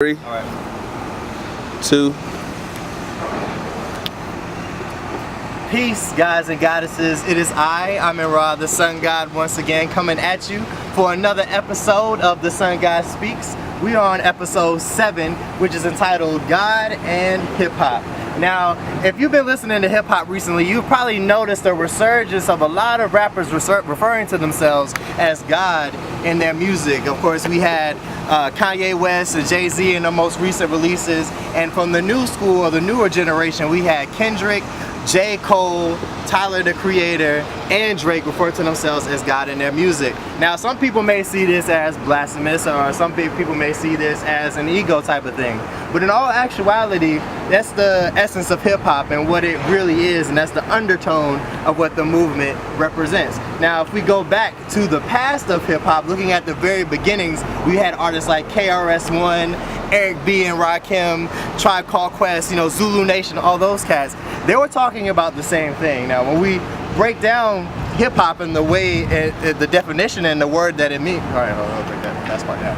3, All right. 2. Peace, guys and goddesses. It is I'm Ra, the Sun God, once again coming at you for another episode of The Sun God Speaks. We are on episode 7, which is entitled God and Hip Hop. Now, if you've been listening to hip hop recently, you've probably noticed a resurgence of a lot of rappers referring to themselves as God in their music. Of course, we had Kanye West and Jay-Z in the most recent releases, and from the new school or the newer generation, we had Kendrick, J. Cole, Tyler the Creator, and Drake refer to themselves as God in their music. Now, some people may see this as blasphemous, or some people may see this as an ego type of thing. But in all actuality, that's the essence of hip hop and what it really is, and that's the undertone of what the movement represents. Now, if we go back to the past of hip hop, looking at the very beginnings, we had artists like KRS-One, Eric B. and Rakim, Tribe Called Quest, Zulu Nation, all those cats. They were talking about the same thing. Now, when we break down hip hop and the way, the definition and the word that it means. All right, I'll break that last part down.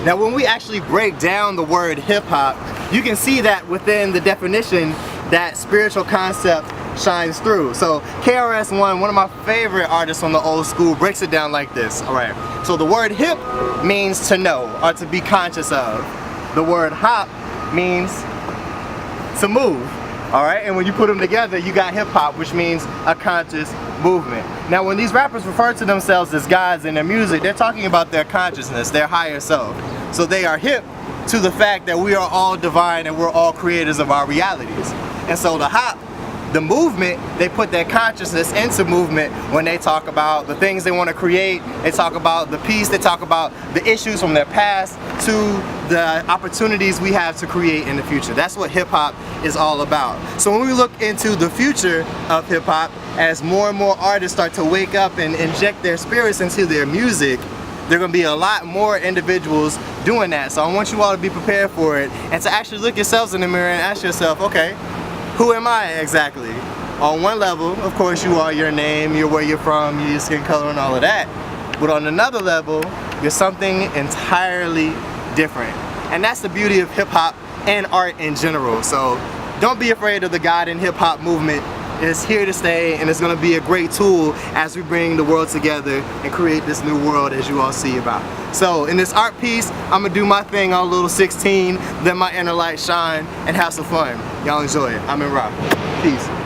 Now, when we actually break down the word hip hop, you can see that within the definition, that spiritual concept shines through. So KRS-One, one of my favorite artists from the old school, breaks it down like this. All right. So the word hip means to know or to be conscious of. The word hop means to move. All right. And when you put them together, you got hip hop, which means a conscious movement. Now, when these rappers refer to themselves as gods in their music, they're talking about their consciousness, their higher self. So they are hip to the fact that we are all divine and we're all creators of our realities. And so the hop, the movement, they put their consciousness into movement when they talk about the things they want to create. They talk about the peace, they talk about the issues from their past to the opportunities we have to create in the future. That's what hip hop is all about. So when we look into the future of hip hop, as more and more artists start to wake up and inject their spirits into their music, there are going to be a lot more individuals doing that. So I want you all to be prepared for it and to actually look yourselves in the mirror and ask yourself, okay, who am I exactly? On one level, of course, you are your name, you're where you're from, your skin color and all of that. But on another level, you're something entirely different. And that's the beauty of hip hop and art in general. So don't be afraid of the God in hip hop movement. It's here to stay, and it's going to be a great tool as we bring the world together and create this new world as you all see about. So in this art piece, I'm going to do my thing on little 16, let my inner light shine, and have some fun. Y'all enjoy it. I'm Ra. Peace.